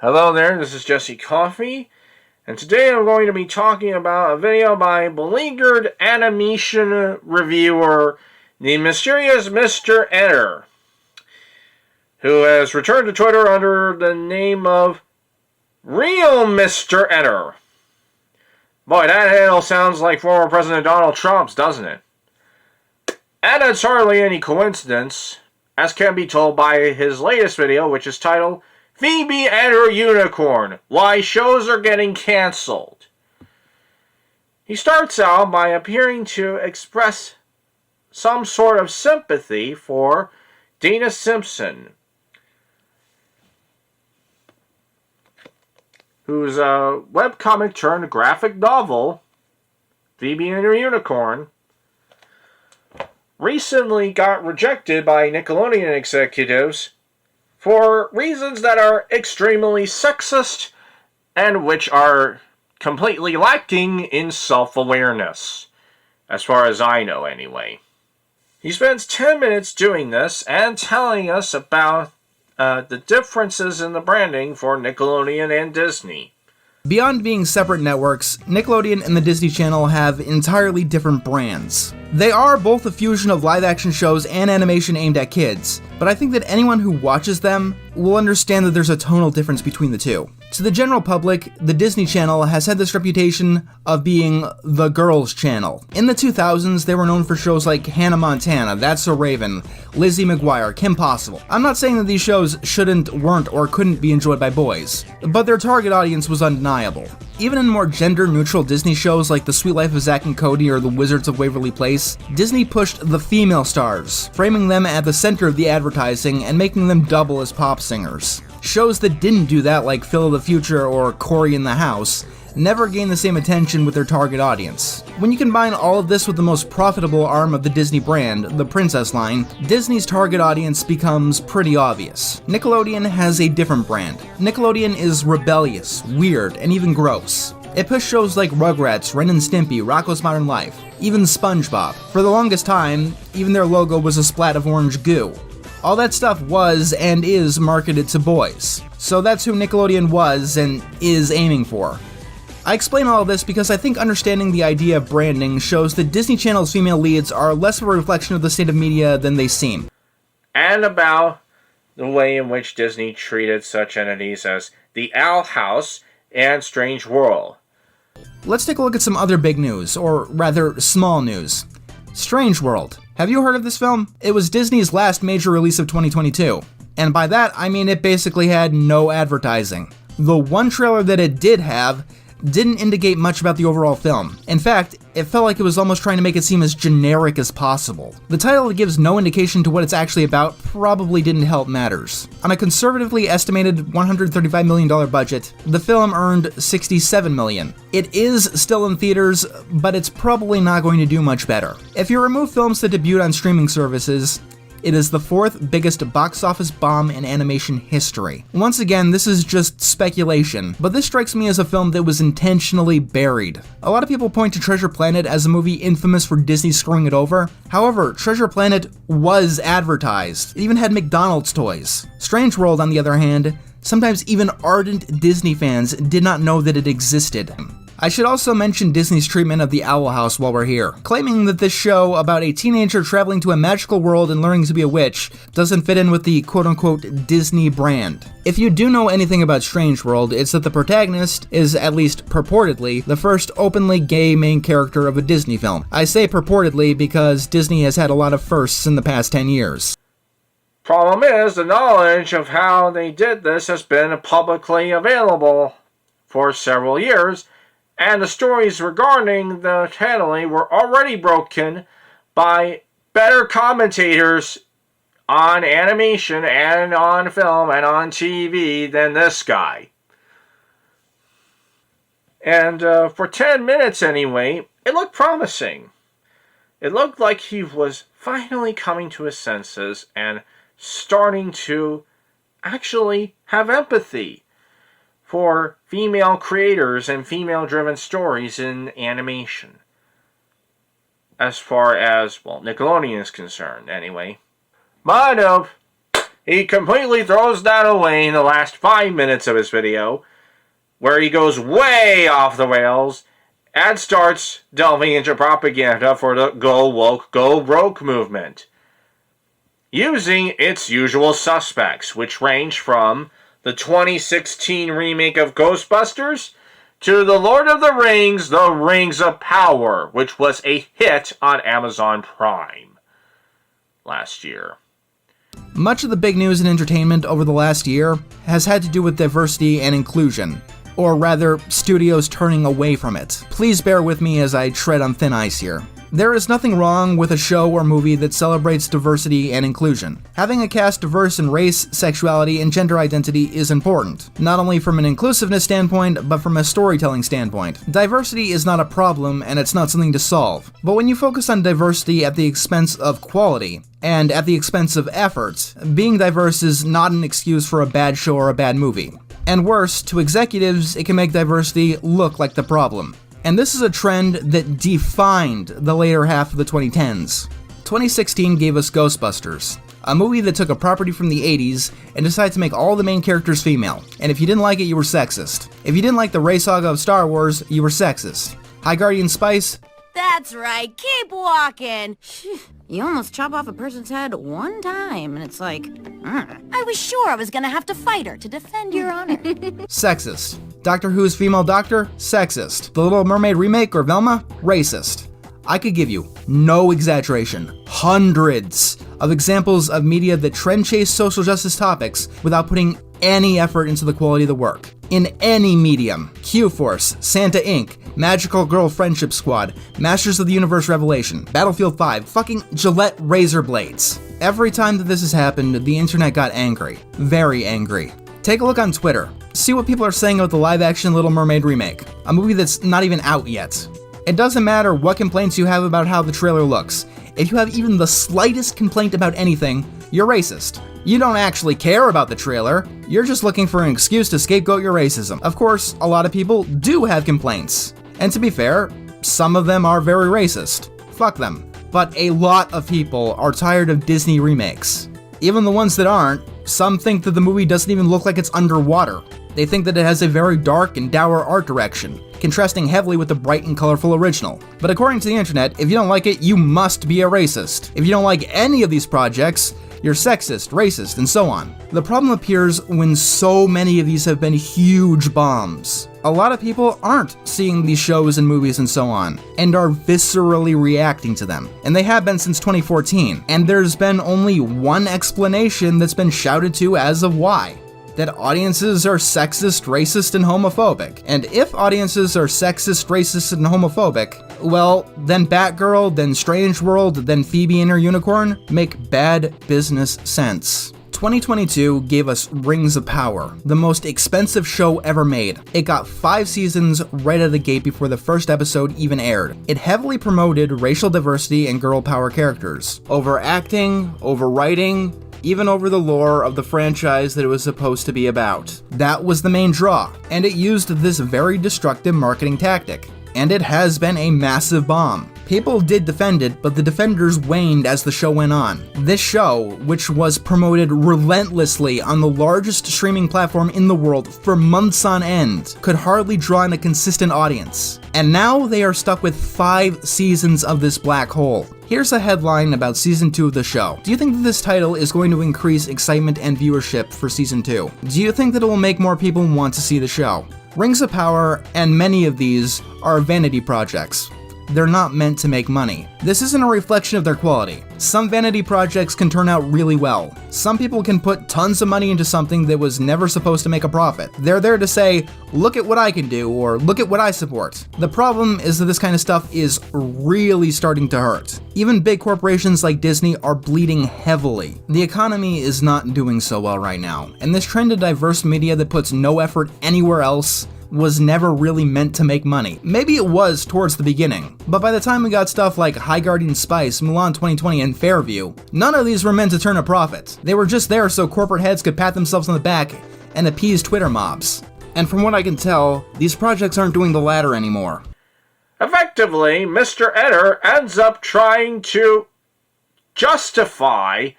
Hello there, this is Jesse Coffey, and today I'm going to be talking about a video by Beleaguered animation reviewer, the mysterious Mr. Eder, who has returned to Twitter under the name of Real Mr. Eder. Boy, that handle sounds like former President Donald Trump's, doesn't it? And it's hardly any coincidence, as can be told by his latest video, which is titled Phoebe and Her Unicorn, Why Shows Are Getting Cancelled. He starts out by appearing to express some sort of sympathy for Dana Simpson, whose webcomic turned graphic novel, Phoebe and Her Unicorn, recently got rejected by Nickelodeon executives for reasons that are extremely sexist and which are completely lacking in self-awareness, as far as I know anyway. He spends 10 minutes doing this and telling us about the differences in the branding for Nickelodeon and Disney. Beyond being separate networks, Nickelodeon and the Disney Channel have entirely different brands. They are both a fusion of live-action shows and animation aimed at kids, but I think that anyone who watches them will understand that there's a tonal difference between the two. To the general public, the Disney Channel has had this reputation of being the girls' channel. In the 2000s, they were known for shows like Hannah Montana, That's So Raven, Lizzie McGuire, Kim Possible. I'm not saying that these shows weren't, or couldn't be enjoyed by boys, but their target audience was undeniable. Even in more gender-neutral Disney shows like The Sweet Life of Zack and Cody or The Wizards of Waverly Place, Disney pushed the female stars, framing them at the center of the advertising and making them double as pop singers. Shows that didn't do that, like Phil of the Future or Cory in the House, never gained the same attention with their target audience. When you combine all of this with the most profitable arm of the Disney brand, the Princess line, Disney's target audience becomes pretty obvious. Nickelodeon has a different brand. Nickelodeon is rebellious, weird, and even gross. It pushed shows like Rugrats, Ren and Stimpy, Rocko's Modern Life, even SpongeBob. For the longest time, even their logo was a splat of orange goo. All that stuff was and is marketed to boys. So that's who Nickelodeon was and is aiming for. I explain all of this because I think understanding the idea of branding shows that Disney Channel's female leads are less of a reflection of the state of media than they seem. And about the way in which Disney treated such entities as the Owl House and Strange World. Let's take a look at some other big news, or rather small news. Strange World. Have you heard of this film? It was Disney's last major release of 2022. And by that, I mean it basically had no advertising. The one trailer that it did have didn't indicate much about the overall film. In fact, it felt like it was almost trying to make it seem as generic as possible. The title that gives no indication to what it's actually about probably didn't help matters. On a conservatively estimated $135 million budget, the film earned $67 million. It is still in theaters, but it's probably not going to do much better. If you remove films that debuted on streaming services, it is the fourth biggest box office bomb in animation history. Once again, this is just speculation, but this strikes me as a film that was intentionally buried. A lot of people point to Treasure Planet as a movie infamous for Disney screwing it over. However, Treasure Planet was advertised. It even had McDonald's toys. Strange World, on the other hand, sometimes even ardent Disney fans did not know that it existed. I should also mention Disney's treatment of the Owl House while we're here, claiming that this show about a teenager traveling to a magical world and learning to be a witch doesn't fit in with the quote-unquote Disney brand. If you do know anything about Strange World, it's that the protagonist is, at least purportedly, the first openly gay main character of a Disney film. I say purportedly because Disney has had a lot of firsts in the past 10 years. Problem is, the knowledge of how they did this has been publicly available for several years, and the stories regarding the handling were already broken by better commentators on animation and on film and on TV than this guy. And for 10 minutes anyway, it looked promising. It looked like he was finally coming to his senses and starting to actually have empathy for female creators and female-driven stories in animation. As far as, well, Nickelodeon is concerned, anyway. But he completely throws that away in the last 5 minutes of his video, where he goes way off the rails and starts delving into propaganda for the Go Woke, Go Broke movement, using its usual suspects, which range from the 2016 remake of Ghostbusters to The Lord of the Rings of Power, which was a hit on Amazon Prime last year. Much of the big news in entertainment over the last year has had to do with diversity and inclusion, or rather, studios turning away from it. Please bear with me as I tread on thin ice here. There is nothing wrong with a show or movie that celebrates diversity and inclusion. Having a cast diverse in race, sexuality, and gender identity is important, not only from an inclusiveness standpoint, but from a storytelling standpoint. Diversity is not a problem, and it's not something to solve. But when you focus on diversity at the expense of quality, and at the expense of effort, being diverse is not an excuse for a bad show or a bad movie. And worse, to executives, it can make diversity look like the problem. And this is a trend that defined the later half of the 2010s. 2016 gave us Ghostbusters, a movie that took a property from the 80s and decided to make all the main characters female. And if you didn't like it, you were sexist. If you didn't like the race saga of Star Wars, you were sexist. High Guardian Spice? That's right, keep walking! You almost chop off a person's head one time, and it's like, I was sure I was gonna have to fight her to defend your honor. Sexist. Doctor Who's female doctor? Sexist. The Little Mermaid remake or Velma? Racist. I could give you, no exaggeration, hundreds of examples of media that trend chase social justice topics without putting any effort into the quality of the work. In any medium, Q-Force, Santa Inc., Magical Girl Friendship Squad, Masters of the Universe Revelation, Battlefield 5, fucking Gillette razor blades. Every time that this has happened, the internet got angry. Very angry. Take a look on Twitter. See what people are saying about the live-action Little Mermaid remake, a movie that's not even out yet. It doesn't matter what complaints you have about how the trailer looks. If you have even the slightest complaint about anything, you're racist. You don't actually care about the trailer, you're just looking for an excuse to scapegoat your racism. Of course, a lot of people do have complaints. And to be fair, some of them are very racist. Fuck them. But a lot of people are tired of Disney remakes. Even the ones that aren't, some think that the movie doesn't even look like it's underwater. They think that it has a very dark and dour art direction, contrasting heavily with the bright and colorful original. But according to the internet, if you don't like it, you must be a racist. If you don't like any of these projects, you're sexist, racist, and so on. The problem appears when so many of these have been huge bombs. A lot of people aren't seeing these shows and movies and so on, and are viscerally reacting to them. And they have been since 2014, and there's been only one explanation that's been shouted to as of why. That audiences are sexist, racist, and homophobic. And if audiences are sexist, racist, and homophobic, well, then Batgirl, then Strange World, then Phoebe and Her Unicorn make bad business sense. 2022 gave us Rings of Power, the most expensive show ever made. It got 5 seasons right out of the gate before the first episode even aired. It heavily promoted racial diversity and girl power characters, over acting, over writing, even over the lore of the franchise that it was supposed to be about. That was the main draw, and it used this very destructive marketing tactic. And it has been a massive bomb. People did defend it, but the defenders waned as the show went on. This show, which was promoted relentlessly on the largest streaming platform in the world for months on end, could hardly draw in a consistent audience. And now they are stuck with 5 seasons of this black hole. Here's a headline about Season 2 of the show. Do you think that this title is going to increase excitement and viewership for Season 2? Do you think that it will make more people want to see the show? Rings of Power, and many of these, are vanity projects. They're not meant to make money. This isn't a reflection of their quality. Some vanity projects can turn out really well. Some people can put tons of money into something that was never supposed to make a profit. They're there to say, look at what I can do, or look at what I support. The problem is that this kind of stuff is really starting to hurt. Even big corporations like Disney are bleeding heavily. The economy is not doing so well right now, and this trend of diverse media that puts no effort anywhere else was never really meant to make money. Maybe it was towards the beginning, but by the time we got stuff like High Guardian Spice, Mulan 2020, and Fairview, none of these were meant to turn a profit. They were just there so corporate heads could pat themselves on the back and appease Twitter mobs. And from what I can tell, these projects aren't doing the latter anymore. Effectively, Mr. Eder ends up trying to justify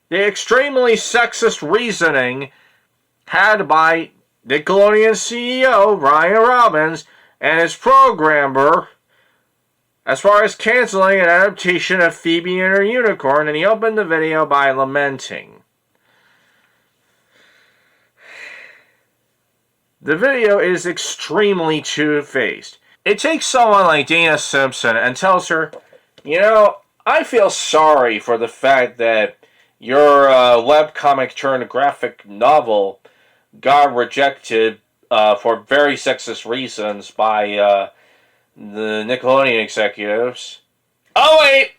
the extremely sexist reasoning had by Nickelodeon CEO Ryan Robbins and his programmer as far as canceling an adaptation of Phoebe and Her Unicorn, and he opened the video by lamenting. The video is extremely two-faced. It takes someone like Dana Simpson and tells her, you know, I feel sorry for the fact that your webcomic turned graphic novel got rejected for very sexist reasons by the Nickelodeon executives. Oh wait!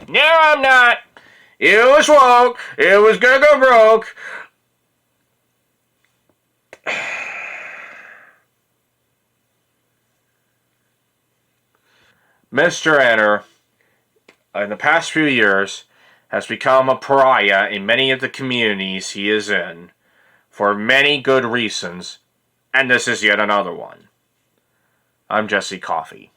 No, I'm not! It was woke! It was gonna go broke! Mr. Enter, in the past few years, has become a pariah in many of the communities he is in, for many good reasons, and this is yet another one. I'm Jesse Coffey.